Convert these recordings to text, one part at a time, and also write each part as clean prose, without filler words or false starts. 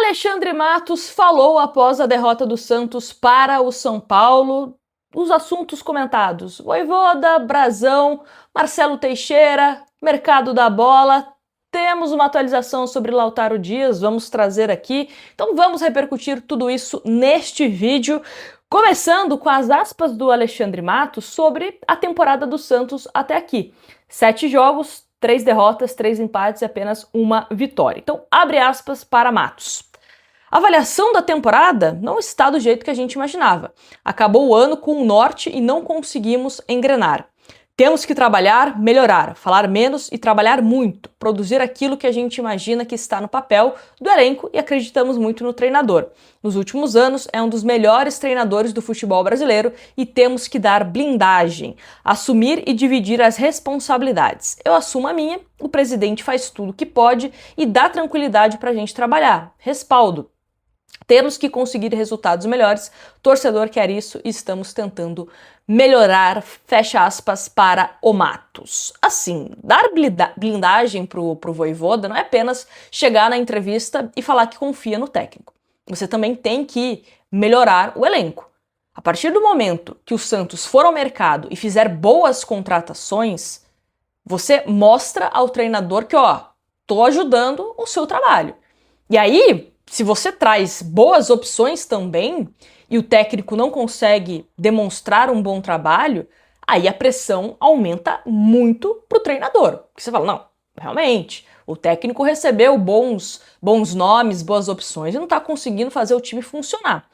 Alexandre Matos falou após a derrota do Santos para o São Paulo. Os assuntos comentados: Vojvoda, Brazão, Marcelo Teixeira, mercado da bola. Temos uma atualização sobre Lautaro Dias, vamos trazer aqui. Então vamos repercutir tudo isso neste vídeo, começando com as aspas do Alexandre Matos sobre a temporada do Santos até aqui. 7 jogos, 3 derrotas, 3 empates e apenas uma vitória. Então, abre aspas para Matos. A avaliação da temporada não está do jeito que a gente imaginava. Acabou o ano com um norte e não conseguimos engrenar. Temos que trabalhar, melhorar, falar menos e trabalhar muito, produzir aquilo que a gente imagina que está no papel do elenco e acreditamos muito no treinador. Nos últimos anos, é um dos melhores treinadores do futebol brasileiro e temos que dar blindagem, assumir e dividir as responsabilidades. Eu assumo a minha, o presidente faz tudo o que pode e dá tranquilidade para a gente trabalhar. Respaldo. Temos que conseguir resultados melhores, o torcedor quer isso e estamos tentando melhorar, fecha aspas, para o Matos. Assim, dar blindagem pro Vojvoda não é apenas chegar na entrevista e falar que confia no técnico. Você também tem que melhorar o elenco. A partir do momento que o Santos for ao mercado e fizer boas contratações, você mostra ao treinador que, tô ajudando o seu trabalho. E aí, se você traz boas opções também e o técnico não consegue demonstrar um bom trabalho, aí a pressão aumenta muito pro treinador. Porque você fala, não, realmente, o técnico recebeu bons nomes, boas opções e não tá conseguindo fazer o time funcionar.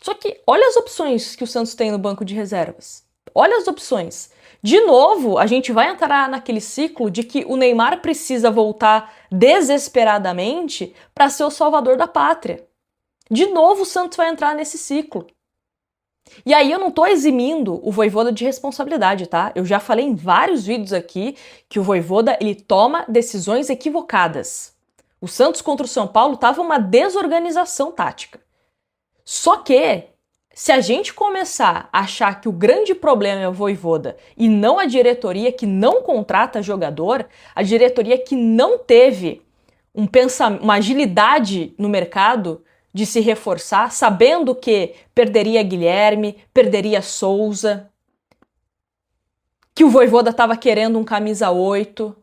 Só que olha as opções que o Santos tem no banco de reservas. Olha as opções. De novo, a gente vai entrar naquele ciclo de que o Neymar precisa voltar desesperadamente para ser o salvador da pátria. De novo, o Santos vai entrar nesse ciclo. E aí eu não tô eximindo o Vojvoda de responsabilidade, tá? Eu já falei em vários vídeos aqui que o Vojvoda, ele toma decisões equivocadas. O Santos contra o São Paulo tava uma desorganização tática. Só que se a gente começar a achar que o grande problema é o Vojvoda e não a diretoria que não contrata jogador, a diretoria que não teve uma agilidade no mercado de se reforçar, sabendo que perderia Guilherme, perderia Souza, que o Vojvoda estava querendo um camisa 8,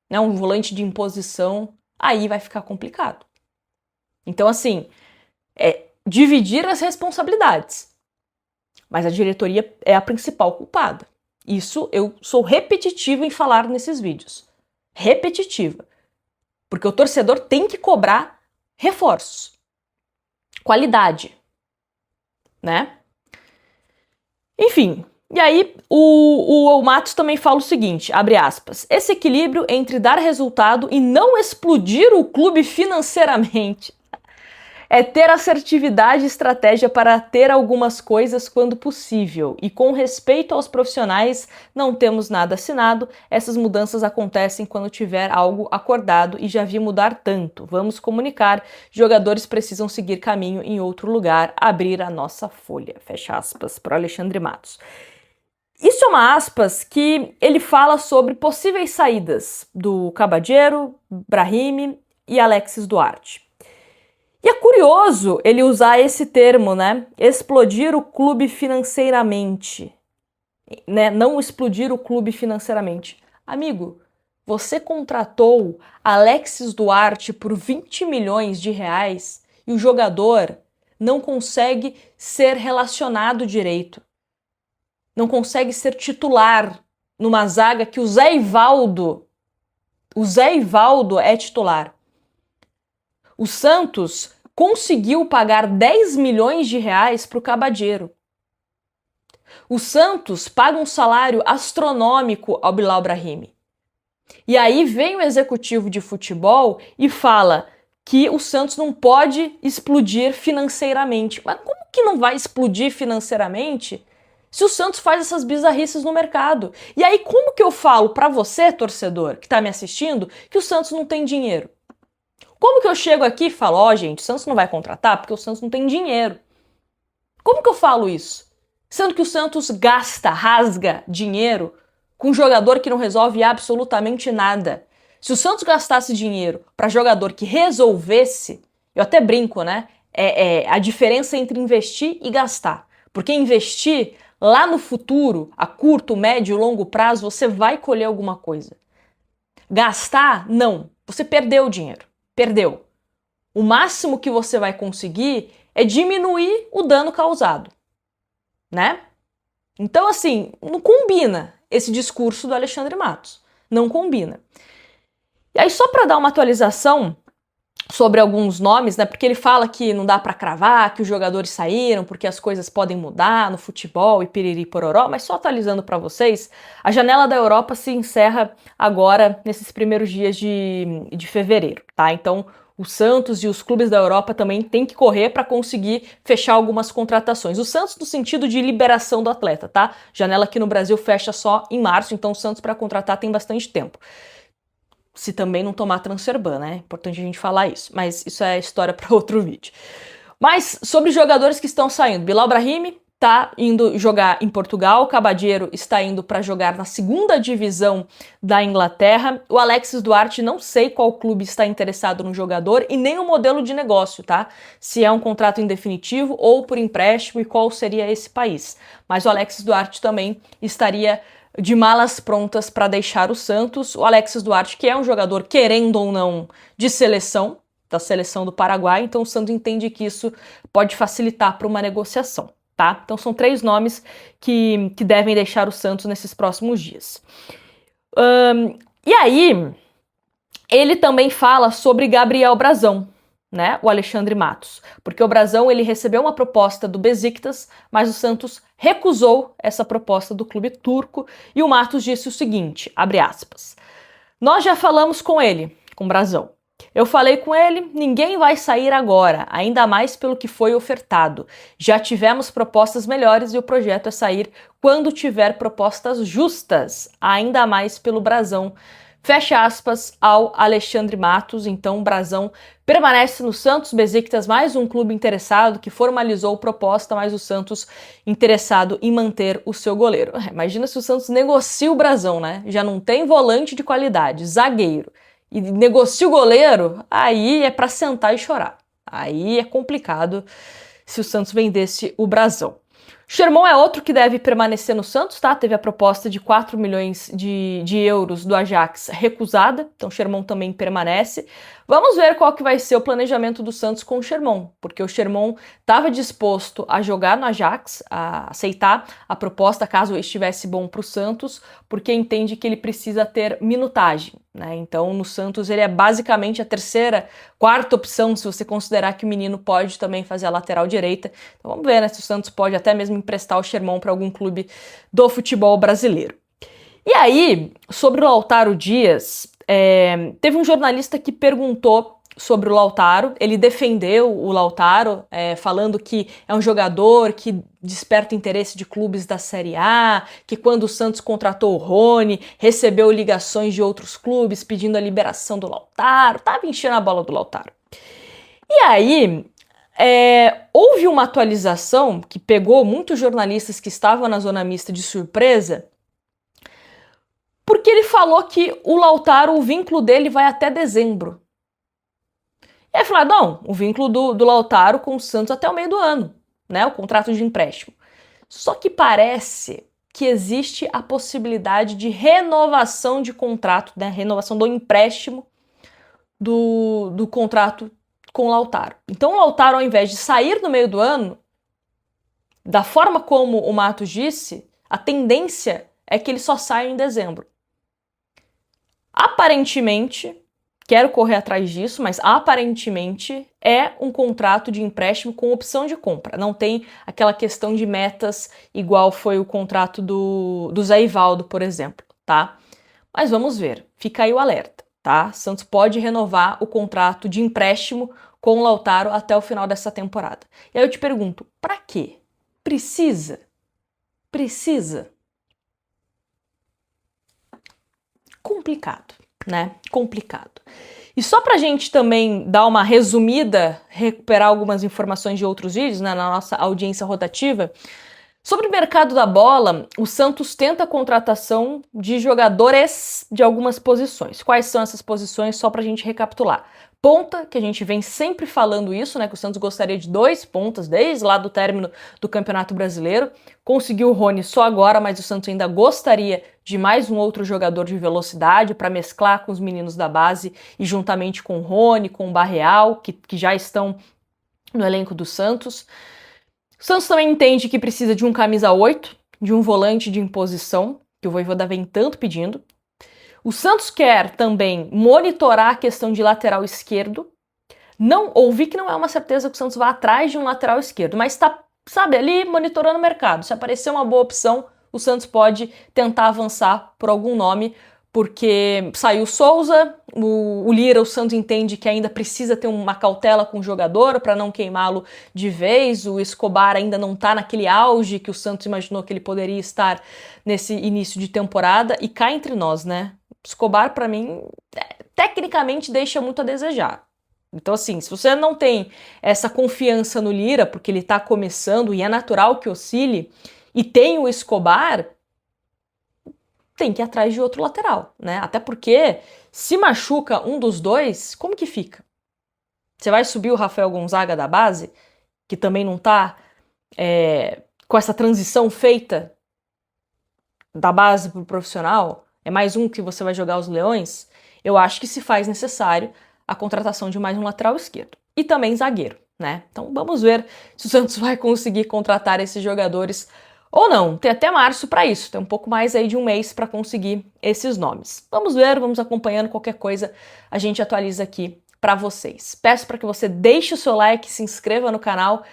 né, um volante de imposição, aí vai ficar complicado. Então, assim, dividir as responsabilidades. Mas a diretoria é a principal culpada. Isso eu sou repetitiva em falar nesses vídeos. Repetitiva. Porque o torcedor tem que cobrar reforços. Qualidade. Né? Enfim. E aí o Matos também fala o seguinte, abre aspas, esse equilíbrio entre dar resultado e não explodir o clube financeiramente é ter assertividade e estratégia para ter algumas coisas quando possível. E com respeito aos profissionais, não temos nada assinado. Essas mudanças acontecem quando tiver algo acordado e já vi mudar tanto. Vamos comunicar. Jogadores precisam seguir caminho em outro lugar. Abrir a nossa folha. Fecha aspas para Alexandre Matos. Isso é uma aspas que ele fala sobre possíveis saídas do Caballero, Brahimi e Alexis Duarte. E é curioso ele usar esse termo, né? Explodir o clube financeiramente. Né? Não explodir o clube financeiramente. Amigo, você contratou Alexis Duarte por 20 milhões de reais e o jogador não consegue ser relacionado direito. Não consegue ser titular numa zaga que o Zé Ivaldo é titular. O Santos conseguiu pagar 10 milhões de reais para o Caballero. O Santos paga um salário astronômico ao Bilal Brahimi. E aí vem o executivo de futebol e fala que o Santos não pode explodir financeiramente. Mas como que não vai explodir financeiramente se o Santos faz essas bizarrices no mercado? E aí como que eu falo para você, torcedor, que está me assistindo, que o Santos não tem dinheiro? Como que eu chego aqui e falo, gente, o Santos não vai contratar porque o Santos não tem dinheiro? Como que eu falo isso? Sendo que o Santos gasta, rasga dinheiro com um jogador que não resolve absolutamente nada. Se o Santos gastasse dinheiro para jogador que resolvesse, eu até brinco, né? A diferença entre investir e gastar. Porque investir lá no futuro, a curto, médio, longo prazo, você vai colher alguma coisa. Gastar, não. Você perdeu o dinheiro. Perdeu. O máximo que você vai conseguir é diminuir o dano causado, né? Então, assim, não combina esse discurso do Alexandre Matos. Não combina. E aí, só para dar uma atualização sobre alguns nomes, né? Porque ele fala que não dá para cravar, que os jogadores saíram, porque as coisas podem mudar no futebol e piriri pororó, mas só atualizando para vocês, a janela da Europa se encerra agora nesses primeiros dias de fevereiro, tá? Então, o Santos e os clubes da Europa também têm que correr para conseguir fechar algumas contratações. O Santos no sentido de liberação do atleta, tá? Janela aqui no Brasil fecha só em março, então o Santos para contratar tem bastante tempo. Se também não tomar transfer ban, né? Importante a gente falar isso, mas isso é história para outro vídeo. Mas sobre jogadores que estão saindo, Bilal Brahimi está indo jogar em Portugal, Cabadeiro está indo para jogar na segunda divisão da Inglaterra, o Alexis Duarte não sei qual clube está interessado no jogador e nem o modelo de negócio, tá? Se é um contrato em definitivo ou por empréstimo e qual seria esse país. Mas o Alexis Duarte também estaria de malas prontas para deixar o Santos. O Alexis Duarte, que é um jogador, querendo ou não, de seleção, da seleção do Paraguai, então o Santos entende que isso pode facilitar para uma negociação, tá? Então são 3 nomes que devem deixar o Santos nesses próximos dias. E aí, ele também fala sobre Gabriel Brazão, né, o Alexandre Matos, porque o Brazão ele recebeu uma proposta do Besiktas, mas o Santos recusou essa proposta do clube turco e o Matos disse o seguinte, abre aspas, nós já falamos com ele, com o Brazão, eu falei com ele, ninguém vai sair agora, ainda mais pelo que foi ofertado, já tivemos propostas melhores e o projeto é sair quando tiver propostas justas, ainda mais pelo Brazão. Fecha aspas ao Alexandre Matos, então o Brazão permanece no Santos, Besiktas mais um clube interessado que formalizou proposta, mas o Santos interessado em manter o seu goleiro. Imagina se o Santos negocia o Brazão, né? Já não tem volante de qualidade, zagueiro, e negocia o goleiro, aí é para sentar e chorar. Aí é complicado se o Santos vendesse o Brazão. Sherman é outro que deve permanecer no Santos, tá? Teve a proposta de 4 milhões de euros do Ajax recusada, então Sherman também permanece. Vamos ver qual que vai ser o planejamento do Santos com o Sherman, porque o Sherman estava disposto a jogar no Ajax, a aceitar a proposta caso estivesse bom para o Santos, porque entende que ele precisa ter minutagem, né? Então no Santos ele é basicamente a terceira, quarta opção, se você considerar que o menino pode também fazer a lateral direita. Então vamos ver, né, se o Santos pode até mesmo emprestar o Sherman para algum clube do futebol brasileiro. E aí, sobre o Lautaro Dias, teve um jornalista que perguntou sobre o Lautaro, ele defendeu o Lautaro, falando que é um jogador que desperta interesse de clubes da Série A, que quando o Santos contratou o Rony, recebeu ligações de outros clubes pedindo a liberação do Lautaro, tava enchendo a bola do Lautaro. E aí, houve uma atualização que pegou muitos jornalistas que estavam na zona mista de surpresa, porque ele falou que o Lautaro, o vínculo dele vai até dezembro. E aí falou, não, o vínculo do Lautaro com o Santos até o meio do ano, né, o contrato de empréstimo. Só que parece que existe a possibilidade de renovação de contrato, né, renovação do empréstimo do contrato com o Lautaro. Então o Lautaro, ao invés de sair no meio do ano, da forma como o Matos disse, a tendência é que ele só saia em dezembro. Aparentemente, quero correr atrás disso, mas aparentemente é um contrato de empréstimo com opção de compra. Não tem aquela questão de metas igual foi o contrato do Zé Ivaldo, por exemplo, tá? Mas vamos ver, fica aí o alerta, tá? Santos pode renovar o contrato de empréstimo com o Lautaro até o final dessa temporada. E aí eu te pergunto, pra quê? Precisa? Precisa? Complicado, né? Complicado. E só pra gente também dar uma resumida, recuperar algumas informações de outros vídeos, né, na nossa audiência rotativa, Sobre o mercado da bola, o Santos tenta a contratação de jogadores de algumas posições. Quais são essas posições? Só para a gente recapitular. Ponta, que a gente vem sempre falando isso, né? Que o Santos gostaria de 2 pontas desde lá do término do Campeonato Brasileiro. Conseguiu o Rony só agora, mas o Santos ainda gostaria de mais um outro jogador de velocidade para mesclar com os meninos da base e juntamente com o Rony, com o Barreal, que já estão no elenco do Santos. O Santos também entende que precisa de um camisa 8, de um volante de imposição, que o Vojvoda vem tanto pedindo. O Santos quer também monitorar a questão de lateral esquerdo. Não ouvi que não é uma certeza que o Santos vá atrás de um lateral esquerdo, mas está, sabe, ali monitorando o mercado. Se aparecer uma boa opção, o Santos pode tentar avançar por algum nome, porque saiu o Souza, o Lira, o Santos entende que ainda precisa ter uma cautela com o jogador para não queimá-lo de vez, o Escobar ainda não está naquele auge que o Santos imaginou que ele poderia estar nesse início de temporada, e cá entre nós, né? Escobar, para mim, tecnicamente deixa muito a desejar. Então, assim, se você não tem essa confiança no Lira, porque ele tá começando e é natural que oscile, e tem o Escobar, tem que ir atrás de outro lateral, né? Até porque, se machuca um dos dois, como que fica? Você vai subir o Rafael Gonzaga da base, que também não tá com essa transição feita da base pro profissional, é mais um que você vai jogar os Leões, eu acho que se faz necessário a contratação de mais um lateral esquerdo. E também zagueiro, né? Então vamos ver se o Santos vai conseguir contratar esses jogadores ou não. Tem até março para isso, tem um pouco mais aí de um mês para conseguir esses nomes. Vamos ver, vamos acompanhando, qualquer coisa a gente atualiza aqui para vocês. Peço para que você deixe o seu like, se inscreva no canal,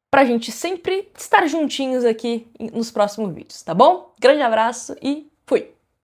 para a gente sempre estar juntinhos aqui nos próximos vídeos, tá bom? Grande abraço e fui!